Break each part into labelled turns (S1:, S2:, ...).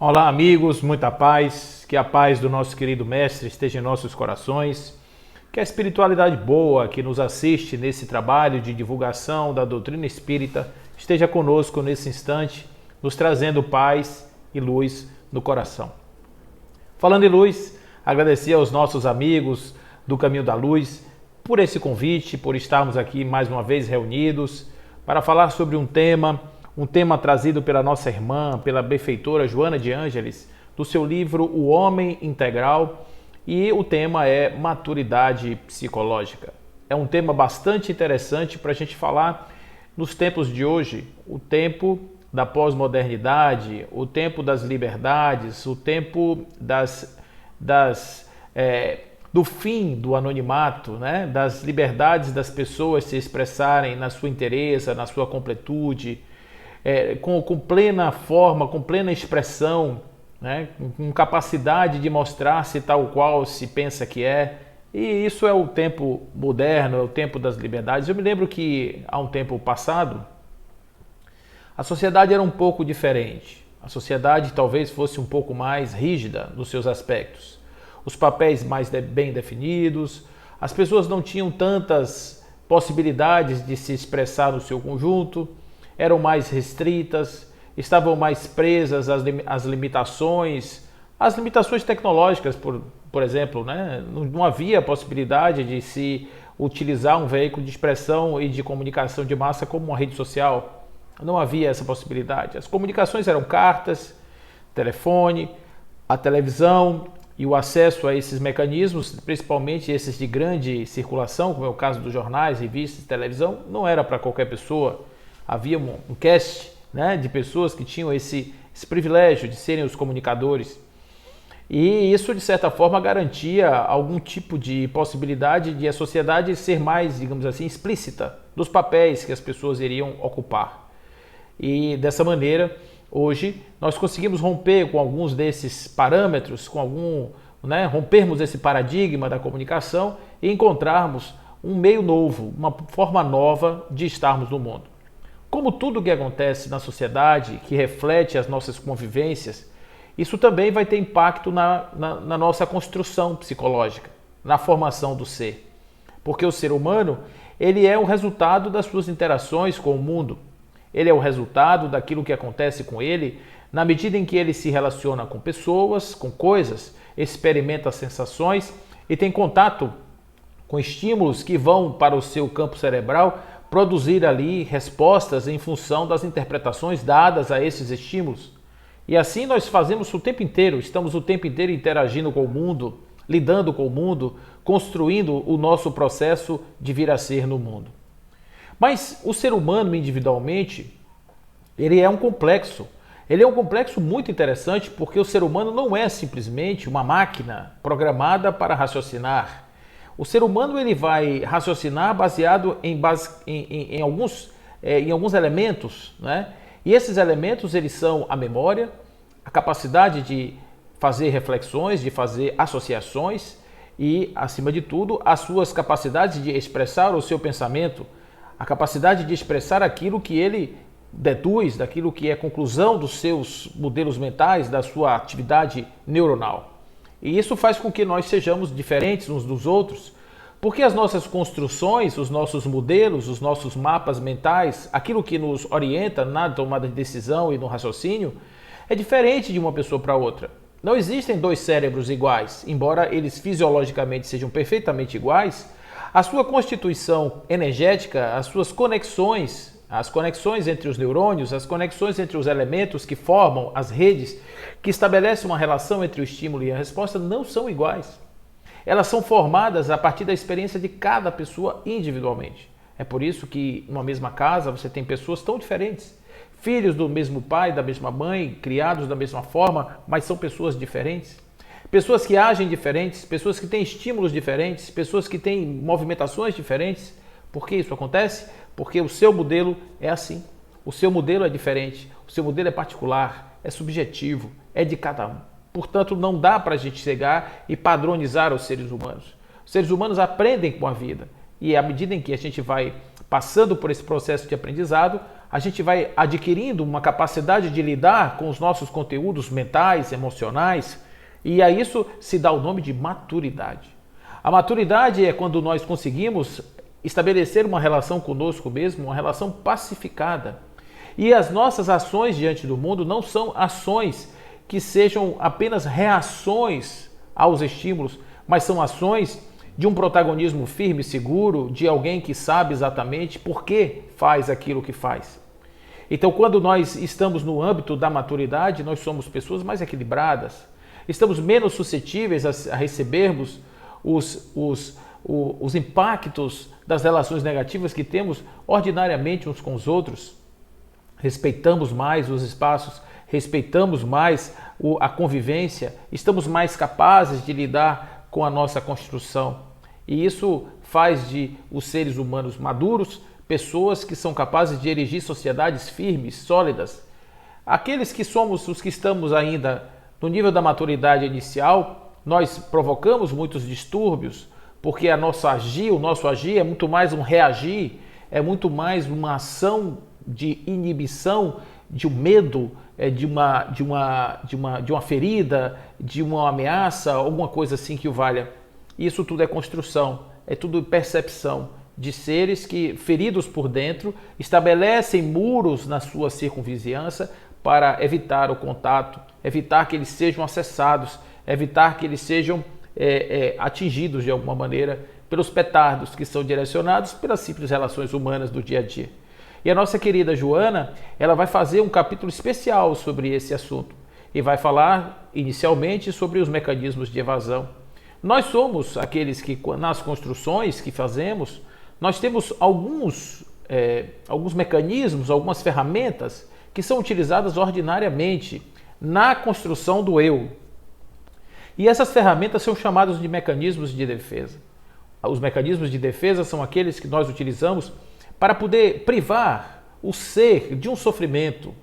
S1: Olá, amigos, muita paz, que a paz do nosso querido Mestre esteja em nossos corações, que a espiritualidade boa que nos assiste nesse trabalho de divulgação da doutrina espírita esteja conosco nesse instante, nos trazendo paz e luz no coração. Falando em luz, agradecer aos nossos amigos do Caminho da Luz por esse convite, por estarmos aqui mais uma vez reunidos para falar sobre um tema trazido pela nossa irmã, pela benfeitora Joana de Ângeles, do seu livro O Homem Integral, e o tema é maturidade psicológica. É um tema bastante interessante para a gente falar nos tempos de hoje, o tempo da pós-modernidade, o tempo das liberdades, o tempo do fim do anonimato, né? Das liberdades das pessoas se expressarem na sua inteireza, na sua completude, com plena forma, com plena expressão, né? Com capacidade de mostrar-se tal qual se pensa que é. E isso é o tempo moderno, é o tempo das liberdades. Eu me lembro que há um tempo passado, a sociedade era um pouco diferente. A sociedade talvez fosse um pouco mais rígida nos seus aspectos. Os papéis mais bem definidos, as pessoas não tinham tantas possibilidades de se expressar no seu conjunto, eram mais restritas, estavam mais presas às limitações tecnológicas, por exemplo, né? Não havia possibilidade de se utilizar um veículo de expressão e de comunicação de massa como uma rede social. Não havia essa possibilidade. As comunicações eram cartas, telefone, a televisão e o acesso a esses mecanismos, principalmente esses de grande circulação, como é o caso dos jornais, revistas, televisão, não era para qualquer pessoa. Havia um cast, né, de pessoas que tinham esse privilégio de serem os comunicadores. E isso, de certa forma, garantia algum tipo de possibilidade de a sociedade ser mais, digamos assim, explícita dos papéis que as pessoas iriam ocupar. E dessa maneira, hoje, nós conseguimos romper com alguns desses parâmetros, rompermos esse paradigma da comunicação e encontrarmos um meio novo, uma forma nova de estarmos no mundo. Como tudo que acontece na sociedade, que reflete as nossas convivências, isso também vai ter impacto na nossa construção psicológica, na formação do ser. Porque o ser humano, ele é o resultado das suas interações com o mundo. Ele é o resultado daquilo que acontece com ele na medida em que ele se relaciona com pessoas, com coisas, experimenta sensações e tem contato com estímulos que vão para o seu campo cerebral produzir ali respostas em função das interpretações dadas a esses estímulos. E assim nós fazemos o tempo inteiro, estamos o tempo inteiro interagindo com o mundo, lidando com o mundo, construindo o nosso processo de vir a ser no mundo. Mas o ser humano individualmente, ele é um complexo. Ele é um complexo muito interessante porque o ser humano não é simplesmente uma máquina programada para raciocinar. O ser humano ele vai raciocinar baseado em alguns elementos, né? E esses elementos eles são a memória, a capacidade de fazer reflexões, de fazer associações e, acima de tudo, as suas capacidades de expressar o seu pensamento, a capacidade de expressar aquilo que ele deduz, daquilo que é conclusão dos seus modelos mentais, da sua atividade neuronal. E isso faz com que nós sejamos diferentes uns dos outros, porque as nossas construções, os nossos modelos, os nossos mapas mentais, aquilo que nos orienta na tomada de decisão e no raciocínio, é diferente de uma pessoa para outra. Não existem dois cérebros iguais, embora eles fisiologicamente sejam perfeitamente iguais, a sua constituição energética, as suas conexões, as conexões entre os neurônios, as conexões entre os elementos que formam as redes, que estabelecem uma relação entre o estímulo e a resposta, não são iguais. Elas são formadas a partir da experiência de cada pessoa individualmente. É por isso que numa mesma casa você tem pessoas tão diferentes. Filhos do mesmo pai, da mesma mãe, criados da mesma forma, mas são pessoas diferentes. Pessoas que agem diferentes, pessoas que têm estímulos diferentes, pessoas que têm movimentações diferentes. Por que isso acontece? Porque o seu modelo é assim. O seu modelo é diferente, o seu modelo é particular, é subjetivo, é de cada um. Portanto, não dá para a gente chegar e padronizar os seres humanos. Os seres humanos aprendem com a vida e à medida em que a gente vai passando por esse processo de aprendizado, a gente vai adquirindo uma capacidade de lidar com os nossos conteúdos mentais, emocionais, e a isso se dá o nome de maturidade. A maturidade é quando nós conseguimos estabelecer uma relação conosco mesmo, uma relação pacificada. E as nossas ações diante do mundo não são ações que sejam apenas reações aos estímulos, mas são ações de um protagonismo firme e seguro, de alguém que sabe exatamente por que faz aquilo que faz. Então, quando nós estamos no âmbito da maturidade, nós somos pessoas mais equilibradas, estamos menos suscetíveis a recebermos os impactos das relações negativas que temos ordinariamente uns com os outros, respeitamos mais os espaços, respeitamos mais a convivência, estamos mais capazes de lidar com a nossa construção. E isso faz de os seres humanos maduros pessoas que são capazes de erigir sociedades firmes, sólidas. Aqueles que somos os que estamos ainda no nível da maturidade inicial, nós provocamos muitos distúrbios, porque o nosso agir é muito mais um reagir, é muito mais uma ação de inibição, de um medo, de uma ferida, de uma ameaça, alguma coisa assim que o valha. Isso tudo é construção, é tudo percepção de seres que, feridos por dentro, estabelecem muros na sua circunvizinhança para evitar o contato, evitar que eles sejam acessados, evitar que eles sejam atingidos de alguma maneira pelos petardos que são direcionados pelas simples relações humanas do dia a dia. E a nossa querida Joana, ela vai fazer um capítulo especial sobre esse assunto e vai falar inicialmente sobre os mecanismos de evasão. Nós somos aqueles que, nas construções que fazemos, nós temos alguns mecanismos, algumas ferramentas que são utilizadas ordinariamente na construção do eu. E essas ferramentas são chamadas de mecanismos de defesa. Os mecanismos de defesa são aqueles que nós utilizamos para poder privar o ser de um sofrimento,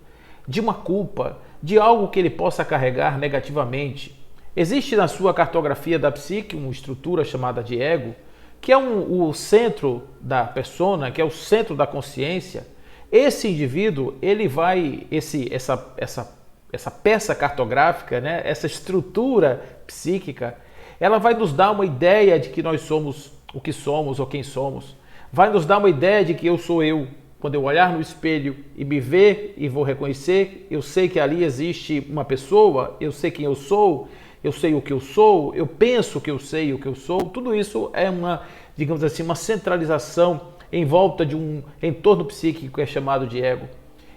S1: de uma culpa, de algo que ele possa carregar negativamente. Existe na sua cartografia da psique uma estrutura chamada de ego, que é o centro da persona, que é o centro da consciência. Esse indivíduo, ele vai, essa peça cartográfica, né, essa estrutura psíquica, ela vai nos dar uma ideia de que nós somos o que somos ou quem somos. Vai nos dar uma ideia de que eu sou eu. Quando eu olhar no espelho e me ver e vou reconhecer, eu sei que ali existe uma pessoa, eu sei quem eu sei o que eu sou, eu penso que eu sei o que eu sou. Tudo isso é digamos assim, uma centralização em volta de um entorno psíquico que é chamado de ego.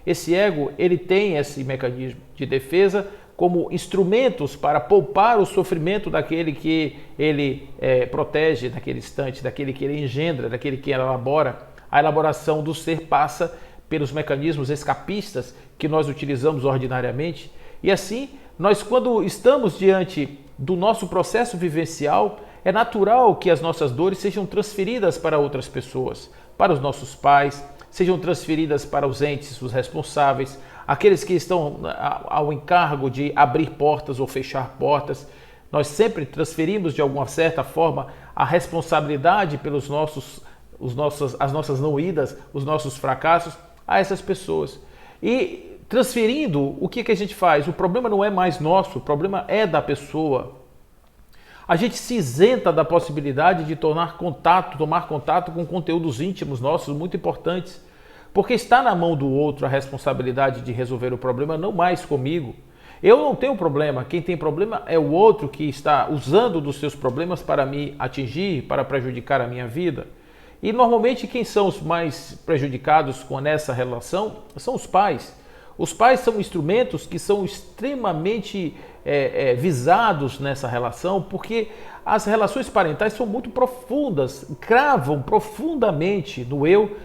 S1: Esse ego, ele tem esse mecanismo de defesa como instrumentos para poupar o sofrimento daquele que ele protege naquele instante, daquele que ele engendra, daquele que ele elabora. A elaboração do ser passa pelos mecanismos escapistas que nós utilizamos ordinariamente. E assim, nós quando estamos diante do nosso processo vivencial, é natural que as nossas dores sejam transferidas para outras pessoas, para os nossos pais, sejam transferidas para os entes, os responsáveis, aqueles que estão ao encargo de abrir portas ou fechar portas. Nós sempre transferimos de alguma certa forma a responsabilidade pelos as nossas não idas, os nossos fracassos a essas pessoas. E transferindo, o que a gente faz? O problema não é mais nosso, o problema é da pessoa. A gente se isenta da possibilidade de tomar contato com conteúdos íntimos nossos muito importantes, porque está na mão do outro a responsabilidade de resolver o problema, não mais comigo. Eu não tenho problema, quem tem problema é o outro que está usando dos seus problemas para me atingir, para prejudicar a minha vida. E normalmente quem são os mais prejudicados com essa relação são os pais. Os pais são instrumentos que são extremamente visados nessa relação, porque as relações parentais são muito profundas, cravam profundamente no eu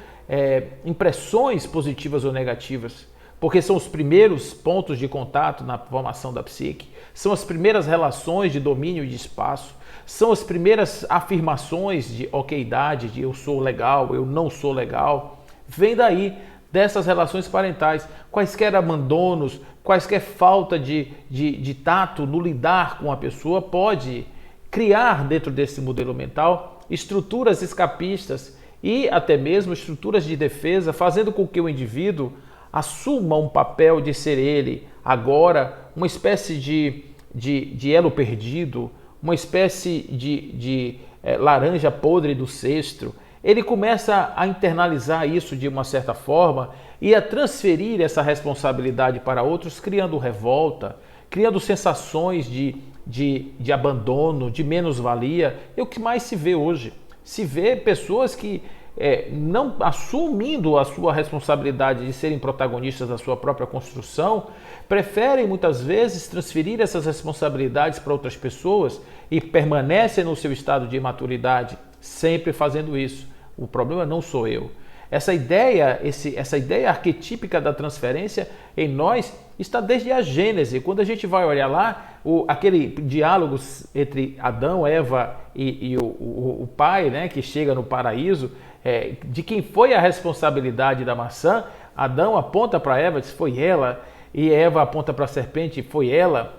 S1: impressões positivas ou negativas, porque são os primeiros pontos de contato na formação da psique, são as primeiras relações de domínio de espaço, são as primeiras afirmações de okeidade, de eu sou legal, eu não sou legal. Vem daí, dessas relações parentais. Quaisquer abandonos, quaisquer falta de tato no lidar com a pessoa pode criar dentro desse modelo mental estruturas escapistas e até mesmo estruturas de defesa, fazendo com que o indivíduo assuma um papel de ser ele agora uma espécie de elo perdido, uma espécie de laranja podre do cesto. Ele começa a internalizar isso de uma certa forma e a transferir essa responsabilidade para outros, criando revolta, criando sensações de abandono, de menos-valia. É o que mais se vê hoje. Se vê pessoas que, não assumindo a sua responsabilidade de serem protagonistas da sua própria construção, preferem muitas vezes transferir essas responsabilidades para outras pessoas e permanecem no seu estado de imaturidade, sempre fazendo isso. O problema não sou eu. Essa ideia arquetípica da transferência em nós está desde a Gênese. Quando a gente vai olhar lá, aquele diálogo entre Adão, Eva e o pai, né, que chega no paraíso, de quem foi a responsabilidade da maçã, Adão aponta para Eva e diz, foi ela, e Eva aponta para a serpente, foi ela.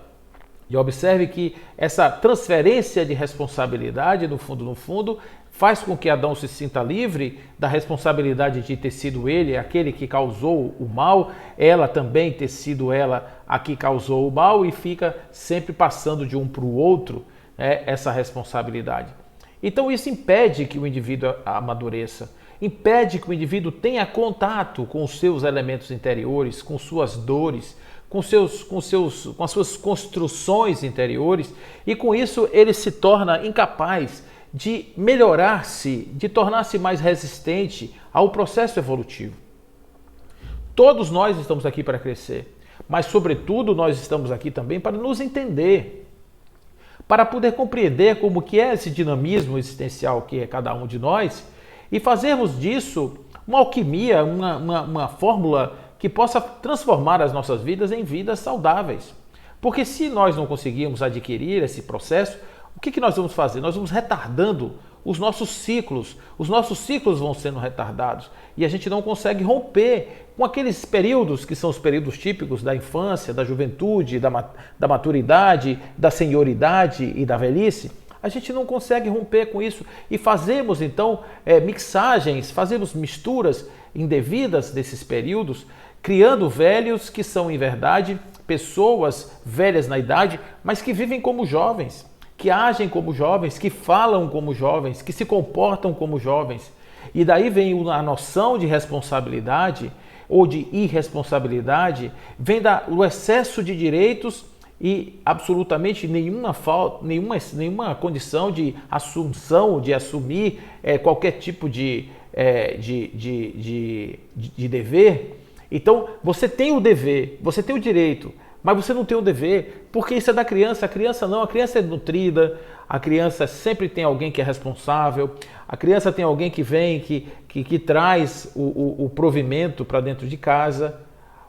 S1: E observe que essa transferência de responsabilidade, no fundo, faz com que Adão se sinta livre da responsabilidade de ter sido ele aquele que causou o mal, ela também ter sido ela a que causou o mal, e fica sempre passando de um para o outro, essa responsabilidade. Então isso impede que o indivíduo amadureça, impede que o indivíduo tenha contato com os seus elementos interiores, com suas dores, com as suas construções interiores, e com isso ele se torna incapaz de melhorar-se, de tornar-se mais resistente ao processo evolutivo. Todos nós estamos aqui para crescer, mas sobretudo nós estamos aqui também para nos entender, para poder compreender como que é esse dinamismo existencial que é cada um de nós e fazermos disso uma alquimia, uma fórmula que possa transformar as nossas vidas em vidas saudáveis. Porque se nós não conseguirmos adquirir esse processo, o que nós vamos fazer? Nós vamos retardando os nossos ciclos vão sendo retardados e a gente não consegue romper com aqueles períodos que são os períodos típicos da infância, da juventude, da maturidade, da senioridade e da velhice. A gente não consegue romper com isso e fazemos então fazemos misturas indevidas desses períodos, criando velhos que são em verdade pessoas velhas na idade, mas que vivem como jovens, que agem como jovens, que falam como jovens, que se comportam como jovens. E daí vem a noção de responsabilidade ou de irresponsabilidade, vem do excesso de direitos e absolutamente nenhuma condição de assunção, de assumir qualquer tipo de dever. Então, você tem o dever, você tem o direito, mas você não tem o dever, porque isso é da criança. A criança não, a criança é nutrida, a criança sempre tem alguém que é responsável, a criança tem alguém que vem, que traz o provimento para dentro de casa.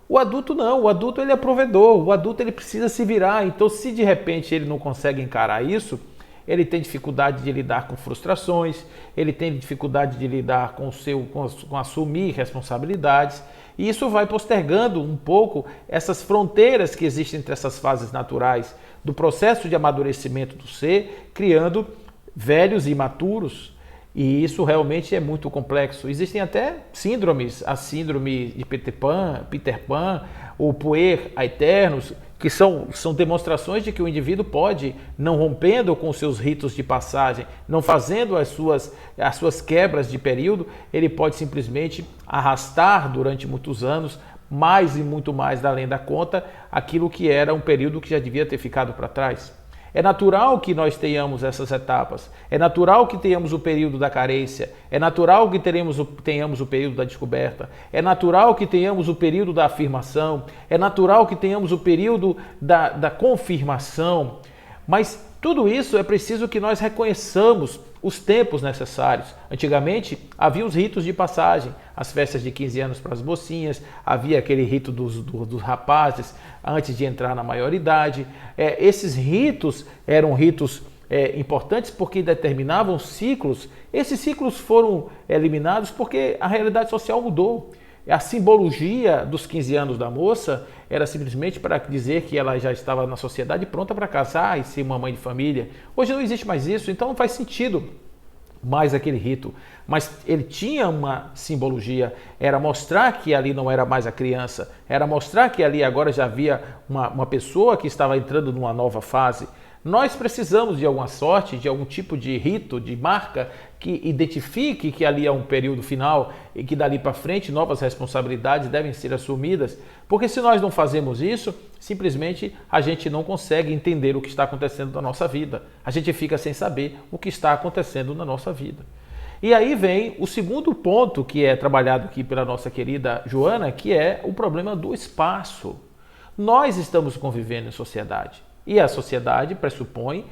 S1: O adulto não, o adulto ele é provedor, o adulto ele precisa se virar. Então, se de repente ele não consegue encarar isso, ele tem dificuldade de lidar com frustrações, ele tem dificuldade de lidar com assumir responsabilidades, e isso vai postergando um pouco essas fronteiras que existem entre essas fases naturais do processo de amadurecimento do ser, criando velhos imaturos. E isso realmente é muito complexo. Existem até síndromes, a síndrome de Peter Pan, o puer aeternus, que são demonstrações de que o indivíduo pode, não rompendo com os seus ritos de passagem, não fazendo as suas quebras de período, ele pode simplesmente arrastar durante muitos anos, mais e muito mais além da conta, aquilo que era um período que já devia ter ficado para trás. É natural que nós tenhamos essas etapas, é natural que tenhamos o período da carência, é natural que tenhamos o período da descoberta, é natural que tenhamos o período da afirmação, é natural que tenhamos o período da confirmação, mas tudo isso é preciso que nós reconheçamos os tempos necessários. Antigamente havia os ritos de passagem, as festas de 15 anos para as mocinhas, havia aquele rito dos rapazes antes de entrar na maioridade. Esses ritos eram ritos importantes porque determinavam ciclos. Esses ciclos foram eliminados porque a realidade social mudou. A simbologia dos 15 anos da moça era simplesmente para dizer que ela já estava na sociedade pronta para casar e ser uma mãe de família. Hoje não existe mais isso, então não faz sentido mais aquele rito, mas ele tinha uma simbologia, era mostrar que ali não era mais a criança, era mostrar que ali agora já havia uma pessoa que estava entrando numa nova fase. Nós precisamos de alguma sorte, de algum tipo de rito, de marca que identifique que ali é um período final e que dali para frente novas responsabilidades devem ser assumidas, porque se nós não fazemos isso, simplesmente a gente não consegue entender o que está acontecendo na nossa vida. A gente fica sem saber o que está acontecendo na nossa vida. E aí vem o segundo ponto que é trabalhado aqui pela nossa querida Joana, que é o problema do espaço. Nós estamos convivendo em sociedade. E a sociedade pressupõe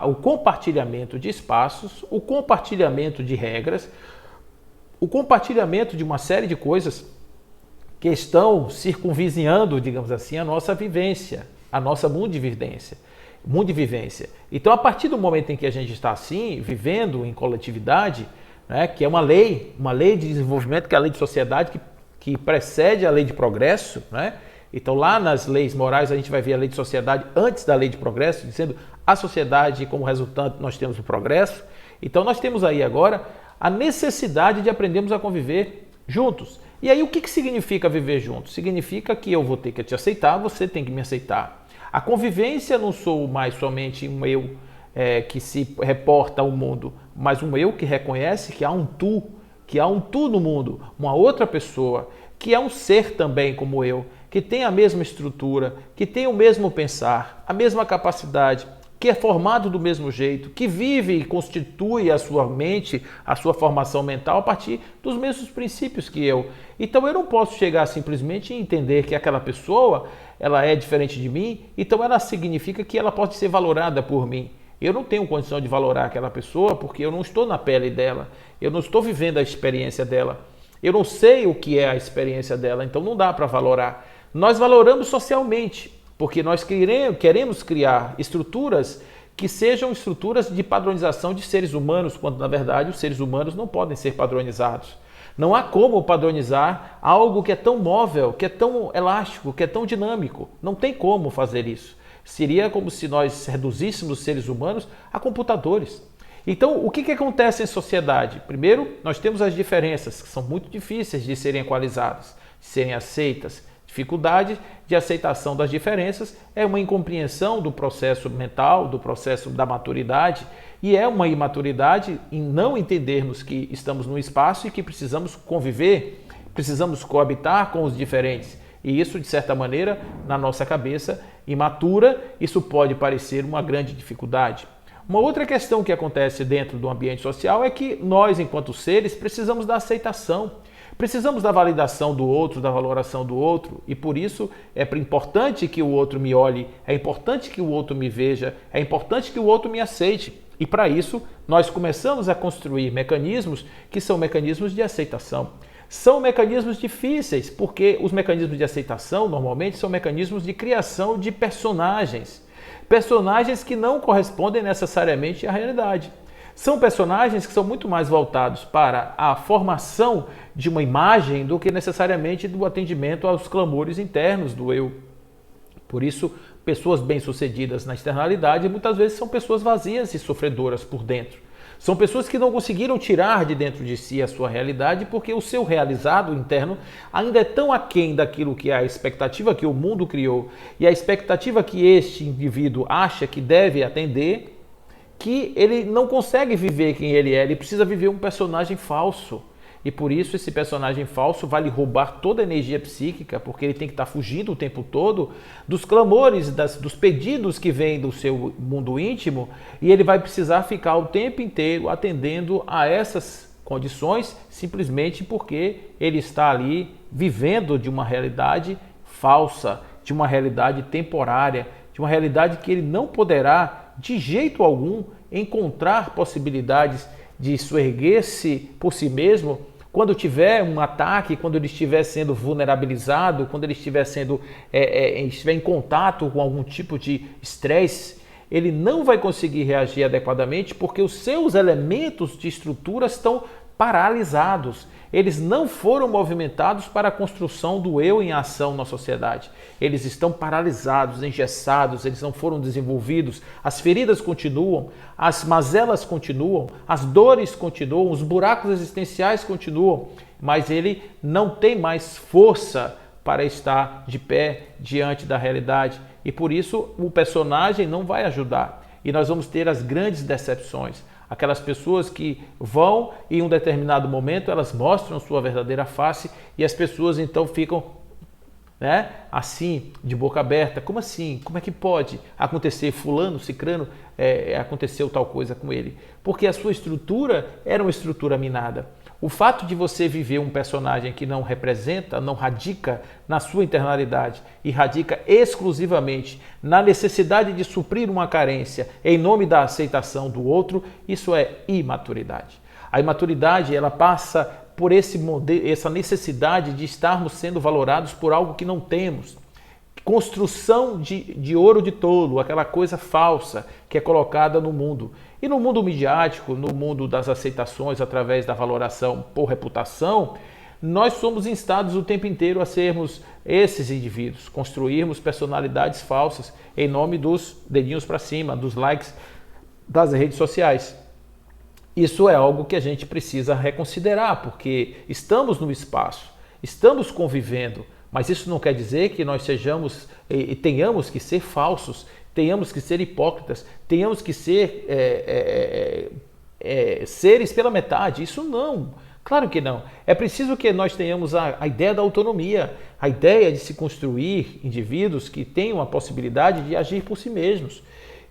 S1: o compartilhamento de espaços, o compartilhamento de regras, o compartilhamento de uma série de coisas que estão circunvizinhando, digamos assim, a nossa vivência, a nossa mundivivência. Então, a partir do momento em que a gente está assim, vivendo em coletividade, né, que é uma lei de desenvolvimento, que é a lei de sociedade, que precede a lei de progresso, né? Então, lá nas leis morais, a gente vai ver a lei de sociedade antes da lei de progresso, dizendo a sociedade, como resultante, nós temos o progresso. Então, nós temos aí agora a necessidade de aprendermos a conviver juntos. E aí, o que significa viver juntos? Significa que eu vou ter que te aceitar, você tem que me aceitar. A convivência não sou mais somente um eu que se reporta ao mundo, mas um eu que reconhece que há um tu no mundo, uma outra pessoa, que é um ser também como eu, que tem a mesma estrutura, que tem o mesmo pensar, a mesma capacidade, que é formado do mesmo jeito, que vive e constitui a sua mente, a sua formação mental a partir dos mesmos princípios que eu. Então eu não posso chegar simplesmente e entender que aquela pessoa ela é diferente de mim, então ela significa que ela pode ser valorada por mim. Eu não tenho condição de valorar aquela pessoa porque eu não estou na pele dela, eu não estou vivendo a experiência dela, eu não sei o que é a experiência dela, então não dá para valorar. Nós valoramos socialmente, porque nós queremos criar estruturas que sejam estruturas de padronização de seres humanos, quando na verdade os seres humanos não podem ser padronizados. Não há como padronizar algo que é tão móvel, que é tão elástico, que é tão dinâmico. Não tem como fazer isso. Seria como se nós reduzíssemos os seres humanos a computadores. Então, o que acontece em sociedade? Primeiro, nós temos as diferenças, que são muito difíceis de serem equalizadas, de serem aceitas. Dificuldade de aceitação das diferenças é uma incompreensão do processo mental, do processo da maturidade, e é uma imaturidade em não entendermos que estamos num espaço e que precisamos conviver, precisamos coabitar com os diferentes. E isso, de certa maneira, na nossa cabeça imatura, isso pode parecer uma grande dificuldade. Uma outra questão que acontece dentro do ambiente social é que nós, enquanto seres, precisamos da aceitação. Precisamos da validação do outro, da valoração do outro, e por isso é importante que o outro me olhe, é importante que o outro me veja, é importante que o outro me aceite. E para isso, nós começamos a construir mecanismos que são mecanismos de aceitação. São mecanismos difíceis, porque os mecanismos de aceitação, normalmente, são mecanismos de criação de personagens. Personagens que não correspondem necessariamente à realidade. São personagens que são muito mais voltados para a formação de uma imagem do que necessariamente do atendimento aos clamores internos do eu. Por isso, pessoas bem-sucedidas na externalidade muitas vezes são pessoas vazias e sofredoras por dentro. São pessoas que não conseguiram tirar de dentro de si a sua realidade porque o seu realizado interno ainda é tão aquém daquilo que é a expectativa que o mundo criou e a expectativa que este indivíduo acha que deve atender, que ele não consegue viver quem ele é, ele precisa viver um personagem falso. E por isso esse personagem falso vai lhe roubar toda a energia psíquica, porque ele tem que estar fugindo o tempo todo dos clamores, dos pedidos que vêm do seu mundo íntimo, e ele vai precisar ficar o tempo inteiro atendendo a essas condições, simplesmente porque ele está ali vivendo de uma realidade falsa, de uma realidade temporária, de uma realidade que ele não poderá de jeito algum encontrar possibilidades de erguer-se por si mesmo quando tiver um ataque, quando ele estiver sendo vulnerabilizado, quando ele estiver estiver em contato com algum tipo de estresse, ele não vai conseguir reagir adequadamente porque os seus elementos de estrutura estão paralisados. Eles não foram movimentados para a construção do eu em ação na sociedade. Eles estão paralisados, engessados, eles não foram desenvolvidos. As feridas continuam, as mazelas continuam, as dores continuam, os buracos existenciais continuam, mas ele não tem mais força para estar de pé diante da realidade. E por isso o personagem não vai ajudar. E nós vamos ter as grandes decepções. Aquelas pessoas que vão e em um determinado momento elas mostram sua verdadeira face e as pessoas então ficam, né, assim, de boca aberta. Como assim? Como é que pode acontecer? Fulano, cicrano, aconteceu tal coisa com ele? Porque a sua estrutura era uma estrutura minada. O fato de você viver um personagem que não representa, não radica na sua internalidade e radica exclusivamente na necessidade de suprir uma carência em nome da aceitação do outro, isso é imaturidade. A imaturidade, ela passa por essa necessidade de estarmos sendo valorados por algo que não temos. Construção de ouro de tolo, aquela coisa falsa que é colocada no mundo. E no mundo midiático, no mundo das aceitações através da valoração por reputação, nós somos instados o tempo inteiro a sermos esses indivíduos, construirmos personalidades falsas em nome dos dedinhos para cima, dos likes das redes sociais. Isso é algo que a gente precisa reconsiderar, porque estamos no espaço, estamos convivendo, mas isso não quer dizer que nós sejamos e tenhamos que ser falsos, tenhamos que ser hipócritas, tenhamos que ser seres pela metade. Isso não, claro que não. É preciso que nós tenhamos a ideia da autonomia, a ideia de se construir indivíduos que tenham a possibilidade de agir por si mesmos,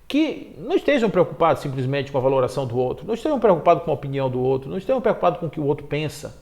S1: que não estejam preocupados simplesmente com a valoração do outro, não estejam preocupados com a opinião do outro, não estejam preocupados com o que o outro pensa.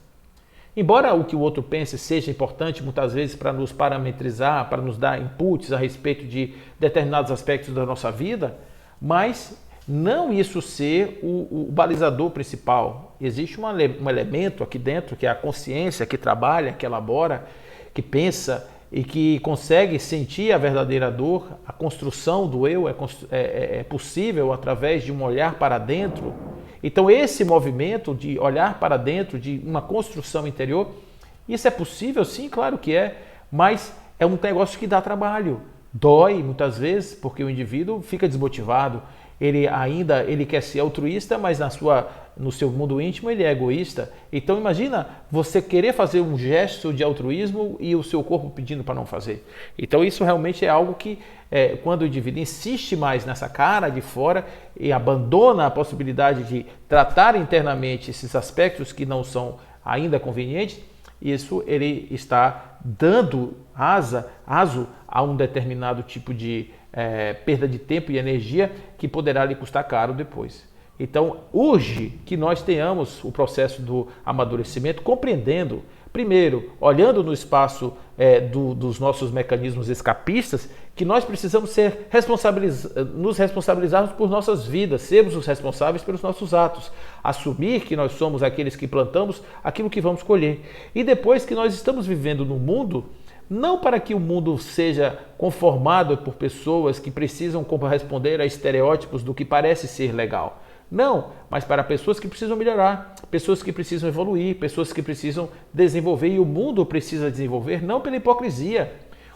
S1: Embora o que o outro pense seja importante muitas vezes para nos parametrizar, para nos dar inputs a respeito de determinados aspectos da nossa vida, mas não isso ser o balizador principal. Existe um elemento aqui dentro que é a consciência, que trabalha, que elabora, que pensa e que consegue sentir a verdadeira dor. A construção do eu é possível através de um olhar para dentro. Então esse movimento de olhar para dentro, de uma construção interior, isso é possível? Sim, claro que é, mas é um negócio que dá trabalho, dói muitas vezes, porque o indivíduo fica desmotivado, ele quer ser altruísta, mas no seu mundo íntimo ele é egoísta. Então imagina você querer fazer um gesto de altruísmo e o seu corpo pedindo para não fazer. Então isso realmente é algo que quando o indivíduo insiste mais nessa cara de fora e abandona a possibilidade de tratar internamente esses aspectos que não são ainda convenientes, isso ele está dando aso a um determinado tipo de perda de tempo e energia que poderá lhe custar caro depois. Então, urge que nós tenhamos o processo do amadurecimento compreendendo, primeiro, olhando no espaço dos nossos mecanismos escapistas, que nós precisamos nos responsabilizarmos por nossas vidas, sermos os responsáveis pelos nossos atos, assumir que nós somos aqueles que plantamos aquilo que vamos colher. E depois que nós estamos vivendo no mundo, não para que o mundo seja conformado por pessoas que precisam corresponder a estereótipos do que parece ser legal. Não, mas para pessoas que precisam melhorar, pessoas que precisam evoluir, pessoas que precisam desenvolver, e o mundo precisa desenvolver não pela hipocrisia,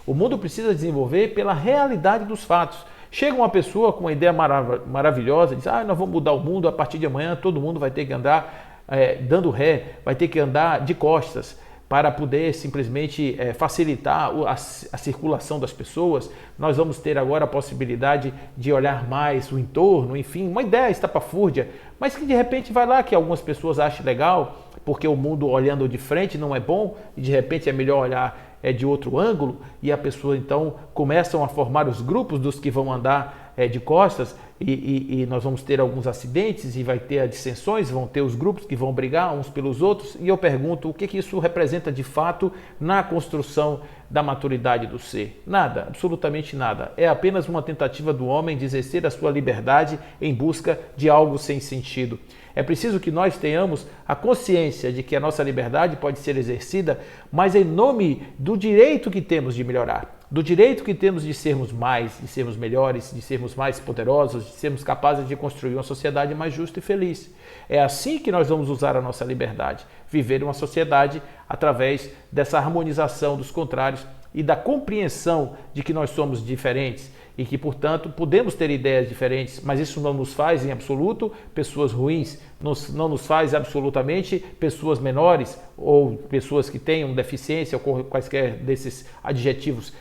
S1: o mundo precisa desenvolver pela realidade dos fatos. Chega uma pessoa com uma ideia maravilhosa, diz, nós vamos mudar o mundo, a partir de amanhã todo mundo vai ter que andar dando ré, vai ter que andar de costas, para poder simplesmente facilitar a circulação das pessoas. Nós vamos ter agora a possibilidade de olhar mais o entorno, enfim, uma ideia estapafúrdia, mas que de repente vai lá que algumas pessoas achem legal, porque o mundo olhando de frente não é bom, e de repente é melhor olhar de outro ângulo, e a pessoa então começam a formar os grupos dos que vão andar de costas, e nós vamos ter alguns acidentes e vai ter as dissensões, vão ter os grupos que vão brigar uns pelos outros, e eu pergunto o que isso representa de fato na construção da maturidade do ser? Nada, absolutamente nada. É apenas uma tentativa do homem de exercer a sua liberdade em busca de algo sem sentido. É preciso que nós tenhamos a consciência de que a nossa liberdade pode ser exercida, mas em nome do direito que temos de melhorar, do direito que temos de sermos mais, de sermos melhores, de sermos mais poderosos, de sermos capazes de construir uma sociedade mais justa e feliz. É assim que nós vamos usar a nossa liberdade, viver uma sociedade através dessa harmonização dos contrários e da compreensão de que nós somos diferentes e que, portanto, podemos ter ideias diferentes, mas isso não nos faz, em absoluto, pessoas ruins, não nos faz absolutamente pessoas menores ou pessoas que tenham deficiência ou quaisquer desses adjetivos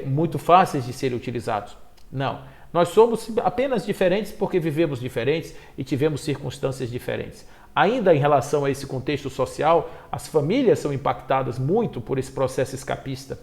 S1: muito fáceis de serem utilizados. Não. Nós somos apenas diferentes porque vivemos diferentes e tivemos circunstâncias diferentes. Ainda em relação a esse contexto social, as famílias são impactadas muito por esse processo escapista.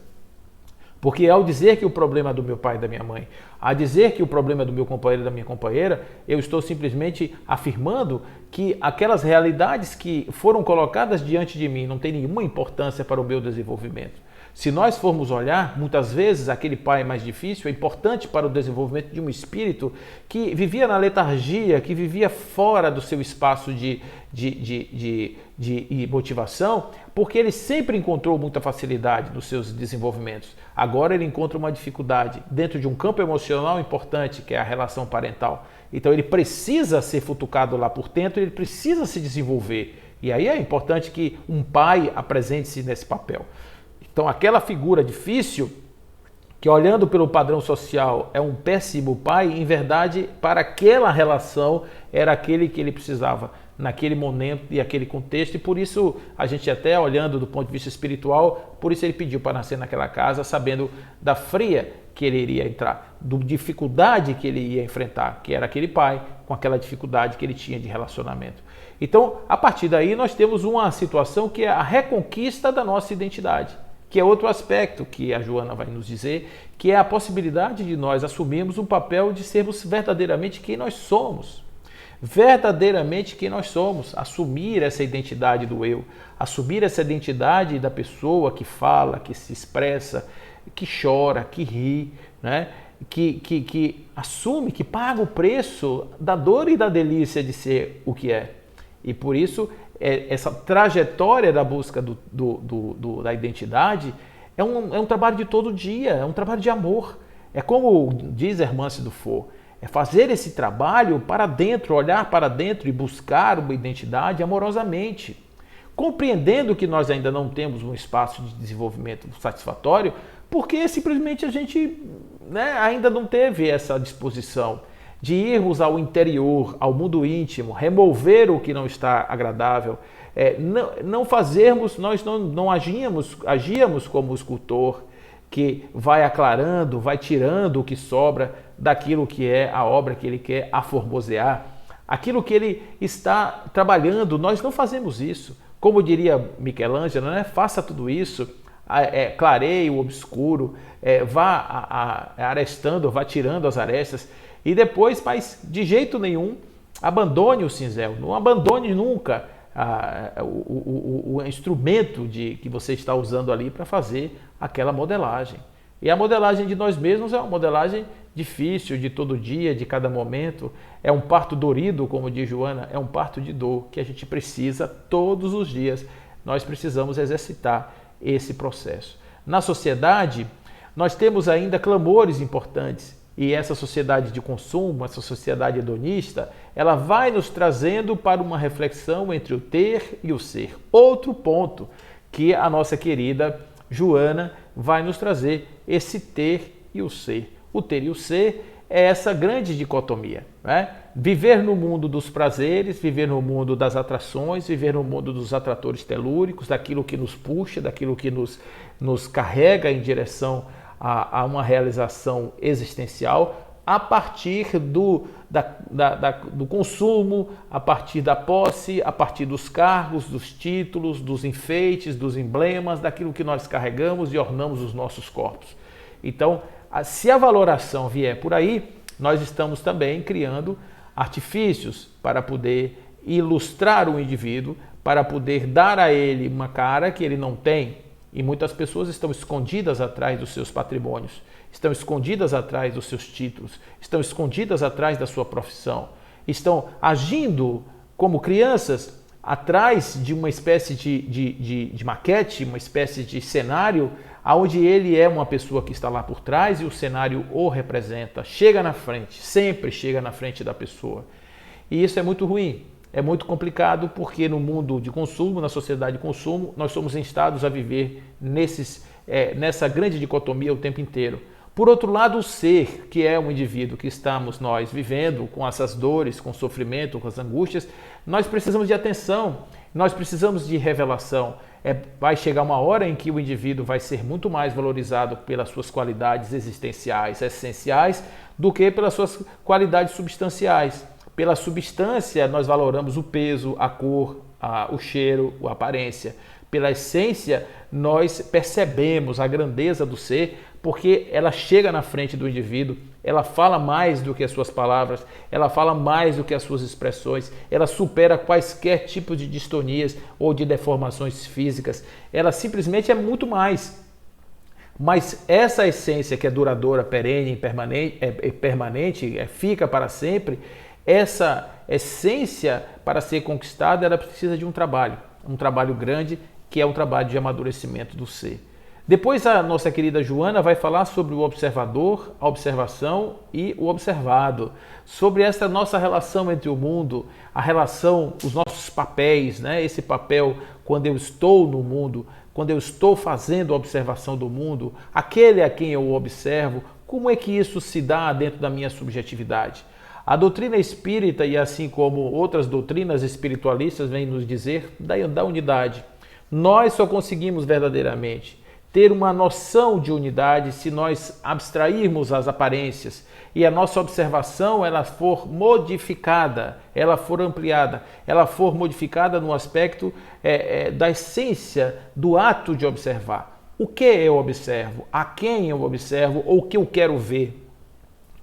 S1: Porque ao dizer que o problema é do meu pai e da minha mãe, a dizer que o problema é do meu companheiro e da minha companheira, eu estou simplesmente afirmando que aquelas realidades que foram colocadas diante de mim não têm nenhuma importância para o meu desenvolvimento. Se nós formos olhar, muitas vezes aquele pai mais difícil é importante para o desenvolvimento de um espírito que vivia na letargia, que vivia fora do seu espaço de motivação, porque ele sempre encontrou muita facilidade nos seus desenvolvimentos. Agora ele encontra uma dificuldade dentro de um campo emocional importante, que é a relação parental. Então ele precisa ser futucado lá por dentro, ele precisa se desenvolver. E aí é importante que um pai apresente-se nesse papel. Então aquela figura difícil, que olhando pelo padrão social é um péssimo pai, em verdade, para aquela relação era aquele que ele precisava naquele momento e aquele contexto, e por isso a gente até olhando do ponto de vista espiritual, por isso ele pediu para nascer naquela casa, sabendo da fria que ele iria entrar, da dificuldade que ele ia enfrentar, que era aquele pai com aquela dificuldade que ele tinha de relacionamento. Então, a partir daí nós temos uma situação que é a reconquista da nossa identidade, que é outro aspecto que a Joana vai nos dizer, que é a possibilidade de nós assumirmos um papel de sermos verdadeiramente quem nós somos. Verdadeiramente quem nós somos, assumir essa identidade do eu, assumir essa identidade da pessoa que fala, que se expressa, que chora, que ri, né? que assume, que paga o preço da dor e da delícia de ser o que é. E por isso, essa trajetória da busca da identidade é um trabalho de todo dia, é um trabalho de amor. É como diz Hermance Dufour, é fazer esse trabalho para dentro, olhar para dentro e buscar uma identidade amorosamente. Compreendendo que nós ainda não temos um espaço de desenvolvimento satisfatório, porque simplesmente a gente ainda não teve essa disposição de irmos ao interior, ao mundo íntimo, remover o que não está agradável, não fazermos, nós não agíamos como o escultor que vai aclarando, vai tirando o que sobra daquilo que é a obra que ele quer aformosear, aquilo que ele está trabalhando, nós não fazemos isso. Como diria Michelangelo, faça tudo isso, clareie o obscuro, vá arestando, vá tirando as arestas, e depois, mas de jeito nenhum, abandone o cinzel, não abandone nunca o instrumento que você está usando ali para fazer aquela modelagem. E a modelagem de nós mesmos é uma modelagem difícil, de todo dia, de cada momento. É um parto dorido, como diz Joana, é um parto de dor que a gente precisa todos os dias. Nós precisamos exercitar esse processo. Na sociedade, nós temos ainda clamores importantes. E essa sociedade de consumo, essa sociedade hedonista, ela vai nos trazendo para uma reflexão entre o ter e o ser. Outro ponto que a nossa querida Joana vai nos trazer, esse ter e o ser. O ter e o ser é essa grande dicotomia, né? Viver no mundo dos prazeres, viver no mundo das atrações, viver no mundo dos atratores telúricos, daquilo que nos puxa, daquilo que nos carrega em direção a uma realização existencial, a partir do consumo, a partir da posse, a partir dos cargos, dos títulos, dos enfeites, dos emblemas, daquilo que nós carregamos e ornamos os nossos corpos. Então, se a valoração vier por aí, nós estamos também criando artifícios para poder ilustrar o indivíduo, para poder dar a ele uma cara que ele não tem. E muitas pessoas estão escondidas atrás dos seus patrimônios, estão escondidas atrás dos seus títulos, estão escondidas atrás da sua profissão, estão agindo como crianças atrás de uma espécie de maquete, uma espécie de cenário, onde ele é uma pessoa que está lá por trás e o cenário o representa. Chega na frente, sempre chega na frente da pessoa. E isso é muito ruim, é muito complicado, porque no mundo de consumo, na sociedade de consumo, nós somos instados a viver nessa grande dicotomia o tempo inteiro. Por outro lado, o ser, que é um indivíduo que estamos nós vivendo com essas dores, com o sofrimento, com as angústias, nós precisamos de atenção, nós precisamos de revelação. Vai chegar uma hora em que o indivíduo vai ser muito mais valorizado pelas suas qualidades existenciais, essenciais, do que pelas suas qualidades substanciais. Pela substância, nós valoramos o peso, a cor, o cheiro, a aparência. Pela essência, nós percebemos a grandeza do ser, porque ela chega na frente do indivíduo, ela fala mais do que as suas palavras, ela fala mais do que as suas expressões, ela supera quaisquer tipo de distonias ou de deformações físicas, ela simplesmente é muito mais. Mas essa essência que é duradoura, perene, permanente, fica para sempre, essa essência, para ser conquistada, ela precisa de um trabalho grande, que é o trabalho de amadurecimento do ser. Depois a nossa querida Joana vai falar sobre o observador, a observação e o observado, sobre essa nossa relação entre o mundo, a relação, os nossos papéis, né? Esse papel quando eu estou no mundo, quando eu estou fazendo a observação do mundo, aquele a quem eu observo, como é que isso se dá dentro da minha subjetividade? A doutrina espírita, e assim como outras doutrinas espiritualistas, vem nos dizer da unidade. Nós só conseguimos verdadeiramente ter uma noção de unidade se nós abstrairmos as aparências e a nossa observação ela for modificada, ela for ampliada, ela for modificada no aspecto da essência do ato de observar. O que eu observo? A quem eu observo? Ou o que eu quero ver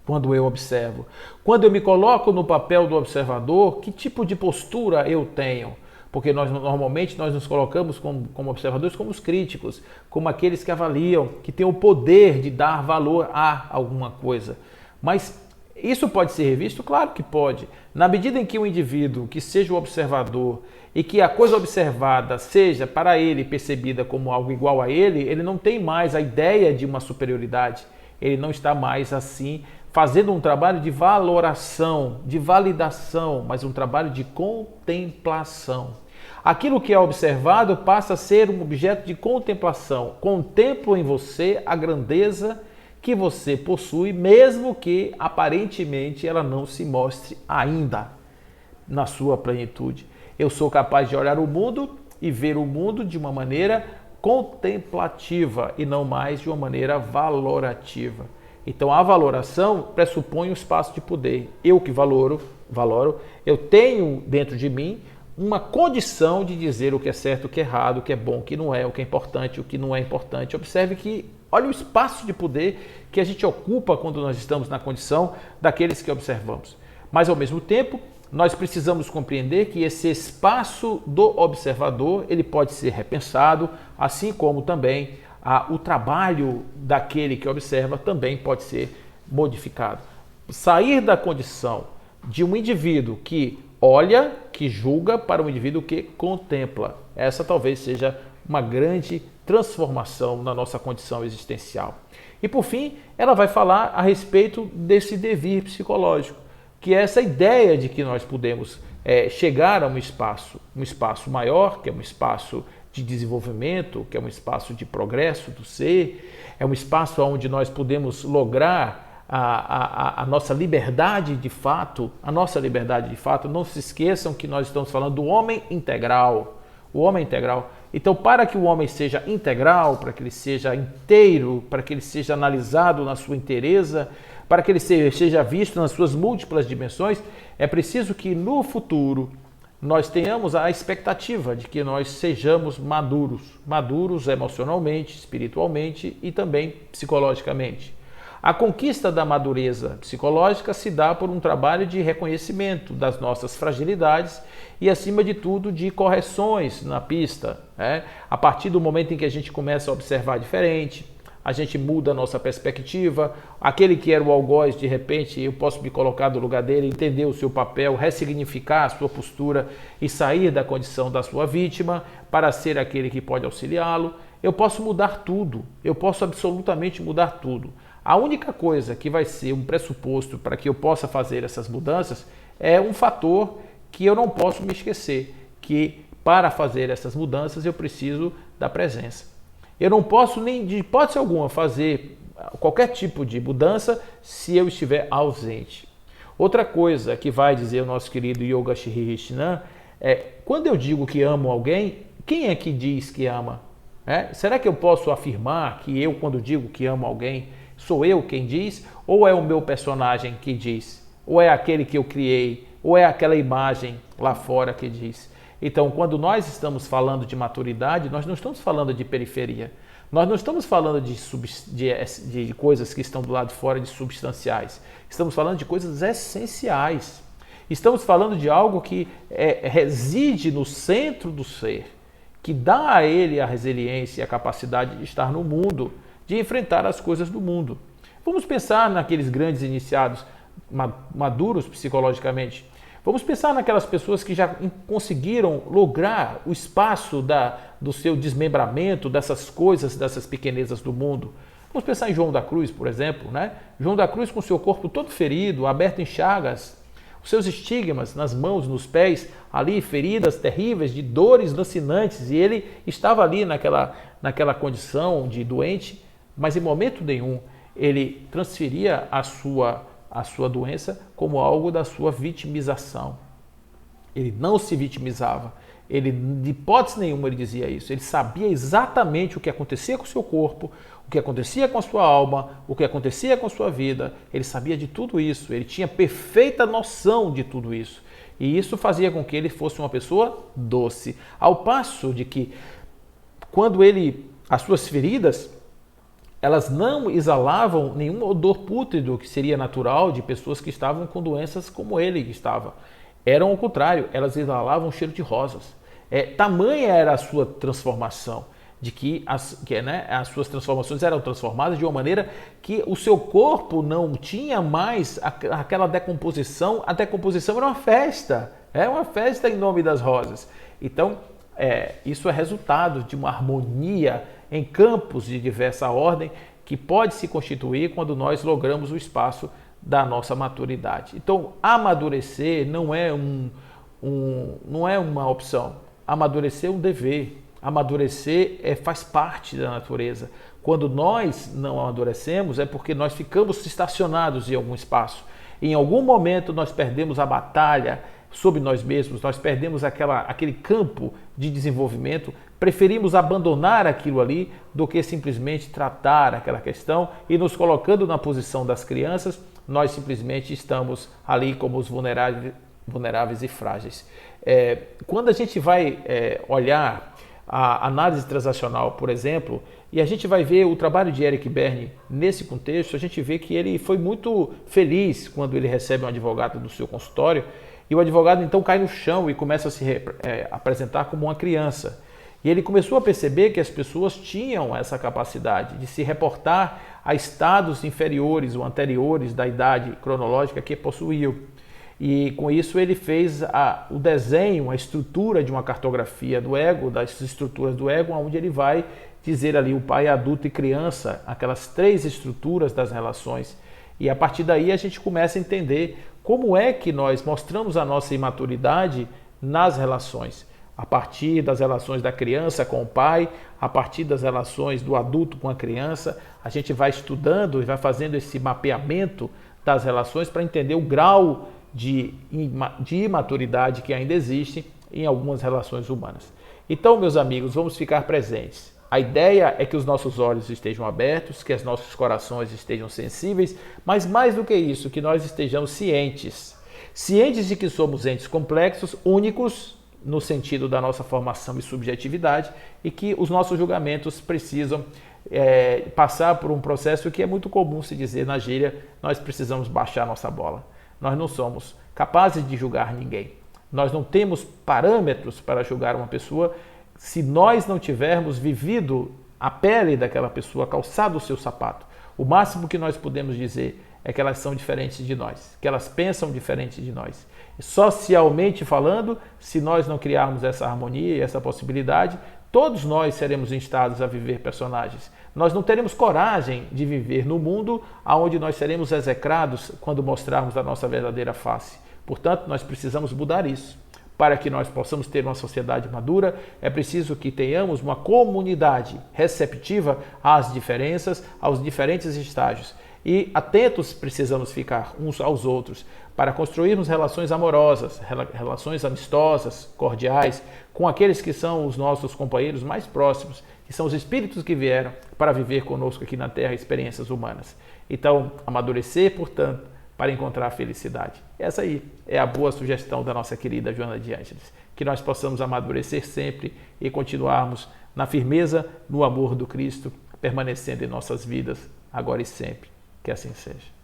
S1: quando eu observo? Quando eu me coloco no papel do observador, que tipo de postura eu tenho? Porque normalmente nós nos colocamos como observadores, como os críticos, como aqueles que avaliam, que têm o poder de dar valor a alguma coisa. Mas isso pode ser revisto? Claro que pode. Na medida em que o indivíduo, que seja o observador, e que a coisa observada seja para ele percebida como algo igual a ele não tem mais a ideia de uma superioridade. Ele não está mais assim fazendo um trabalho de valoração, de validação, mas um trabalho de contemplação. Aquilo que é observado passa a ser um objeto de contemplação. Contemplo em você a grandeza que você possui, mesmo que aparentemente ela não se mostre ainda na sua plenitude. Eu sou capaz de olhar o mundo e ver o mundo de uma maneira contemplativa e não mais de uma maneira valorativa. Então a valoração pressupõe um espaço de poder. Eu que valoro, eu tenho dentro de mim uma condição de dizer o que é certo, o que é errado, o que é bom, o que não é, o que é importante, o que não é importante. Observe que, olha o espaço de poder que a gente ocupa quando nós estamos na condição daqueles que observamos. Mas, ao mesmo tempo, nós precisamos compreender que esse espaço do observador, ele pode ser repensado, assim como também o trabalho daquele que observa também pode ser modificado. Sair da condição de um indivíduo que olha, que julga, para um indivíduo que contempla. Essa talvez seja uma grande transformação na nossa condição existencial. E por fim, ela vai falar a respeito desse devir psicológico, que é essa ideia de que nós podemos chegar a um espaço maior, que é um espaço de desenvolvimento, que é um espaço de progresso do ser, é um espaço onde nós podemos lograr a nossa liberdade de fato, não se esqueçam que nós estamos falando do homem integral, Então, para que o homem seja integral, para que ele seja inteiro, para que ele seja analisado na sua inteireza, para que ele seja visto nas suas múltiplas dimensões, é preciso que no futuro nós tenhamos a expectativa de que nós sejamos maduros emocionalmente, espiritualmente e também psicologicamente. A conquista da madureza psicológica se dá por um trabalho de reconhecimento das nossas fragilidades e, acima de tudo, de correções na pista. A partir do momento em que a gente começa a observar diferente, a gente muda a nossa perspectiva. Aquele que era o algoz, de repente, eu posso me colocar no lugar dele, entender o seu papel, ressignificar a sua postura e sair da condição da sua vítima para ser aquele que pode auxiliá-lo. Eu posso mudar tudo, eu posso absolutamente mudar tudo. A única coisa que vai ser um pressuposto para que eu possa fazer essas mudanças é um fator que eu não posso me esquecer, que para fazer essas mudanças eu preciso da presença. Eu não posso nem de hipótese alguma fazer qualquer tipo de mudança se eu estiver ausente. Outra coisa que vai dizer o nosso querido Yoga Shri Krishna é, quando eu digo que amo alguém, quem é que diz que ama? Será que eu posso afirmar que eu, quando digo que amo alguém, sou eu quem diz? Ou é o meu personagem que diz? Ou é aquele que eu criei? Ou é aquela imagem lá fora que diz? Então, quando nós estamos falando de maturidade, nós não estamos falando de periferia. Nós não estamos falando de coisas que estão do lado de fora, de substanciais. Estamos falando de coisas essenciais. Estamos falando de algo que reside no centro do ser, que dá a ele a resiliência e a capacidade de estar no mundo, de enfrentar as coisas do mundo. Vamos pensar naqueles grandes iniciados maduros psicologicamente. Vamos pensar naquelas pessoas que já conseguiram lograr o espaço do seu desmembramento, dessas coisas, dessas pequenezas do mundo. Vamos pensar em João da Cruz, por exemplo, né? João da Cruz com seu corpo todo ferido, aberto em chagas, os seus estigmas nas mãos, nos pés, ali feridas terríveis de dores lancinantes, e ele estava ali naquela condição de doente, mas em momento nenhum ele transferia a sua doença como algo da sua vitimização. Ele não se vitimizava. Ele, de hipótese nenhuma, ele dizia isso. Ele sabia exatamente o que acontecia com o seu corpo, o que acontecia com a sua alma, o que acontecia com a sua vida. Ele sabia de tudo isso. Ele tinha perfeita noção de tudo isso. E isso fazia com que ele fosse uma pessoa doce. Ao passo de que, quando as suas feridas, elas não exalavam nenhum odor pútrido que seria natural de pessoas que estavam com doenças como ele estava. Eram ao contrário, elas exalavam um cheiro de rosas. Tamanha era a sua transformação, de que as suas transformações eram transformadas de uma maneira que o seu corpo não tinha mais aquela decomposição. A decomposição era uma festa em nome das rosas. Então, isso é resultado de uma harmonia em campos de diversa ordem que pode se constituir quando nós logramos o espaço da nossa maturidade. Então, amadurecer não é uma opção. Amadurecer é um dever. Amadurecer faz parte da natureza. Quando nós não amadurecemos é porque nós ficamos estacionados em algum espaço. Em algum momento nós perdemos a batalha sobre nós mesmos, nós perdemos aquele campo de desenvolvimento, preferimos abandonar aquilo ali do que simplesmente tratar aquela questão, e nos colocando na posição das crianças, nós simplesmente estamos ali como os vulneráveis e frágeis. Quando a gente vai olhar a análise transacional, por exemplo, e a gente vai ver o trabalho de Eric Berne nesse contexto, a gente vê que ele foi muito feliz quando ele recebe um advogado do seu consultório, e o advogado então cai no chão e começa a se apresentar como uma criança. E ele começou a perceber que as pessoas tinham essa capacidade de se reportar a estados inferiores ou anteriores da idade cronológica que possuíam. E com isso ele fez o desenho, a estrutura de uma cartografia do ego, das estruturas do ego, onde ele vai dizer ali o pai, adulto e criança, aquelas 3 estruturas das relações. E a partir daí a gente começa a entender como é que nós mostramos a nossa imaturidade nas relações. A partir das relações da criança com o pai, a partir das relações do adulto com a criança, a gente vai estudando e vai fazendo esse mapeamento das relações para entender o grau de imaturidade que ainda existe em algumas relações humanas. Então, meus amigos, vamos ficar presentes. A ideia é que os nossos olhos estejam abertos, que os nossos corações estejam sensíveis, mas mais do que isso, que nós estejamos cientes de que somos entes complexos, únicos no sentido da nossa formação e subjetividade, e que os nossos julgamentos precisam passar por um processo que é muito comum se dizer na gíria: nós precisamos baixar nossa bola. Nós não somos capazes de julgar ninguém. Nós não temos parâmetros para julgar uma pessoa se nós não tivermos vivido a pele daquela pessoa, a calçada do seu sapato. O máximo que nós podemos dizer é que elas são diferentes de nós, que elas pensam diferente de nós. Socialmente falando, se nós não criarmos essa harmonia e essa possibilidade, todos nós seremos instados a viver personagens. Nós não teremos coragem de viver no mundo onde nós seremos execrados quando mostrarmos a nossa verdadeira face. Portanto, nós precisamos mudar isso. Para que nós possamos ter uma sociedade madura, é preciso que tenhamos uma comunidade receptiva às diferenças, aos diferentes estágios. E atentos precisamos ficar uns aos outros para construirmos relações amorosas, relações amistosas, cordiais, com aqueles que são os nossos companheiros mais próximos, que são os espíritos que vieram para viver conosco aqui na Terra experiências humanas. Então, amadurecer, portanto, para encontrar a felicidade. Essa aí é a boa sugestão da nossa querida Joana de Ângeles, que nós possamos amadurecer sempre e continuarmos na firmeza, no amor do Cristo, permanecendo em nossas vidas, agora e sempre. Que assim seja.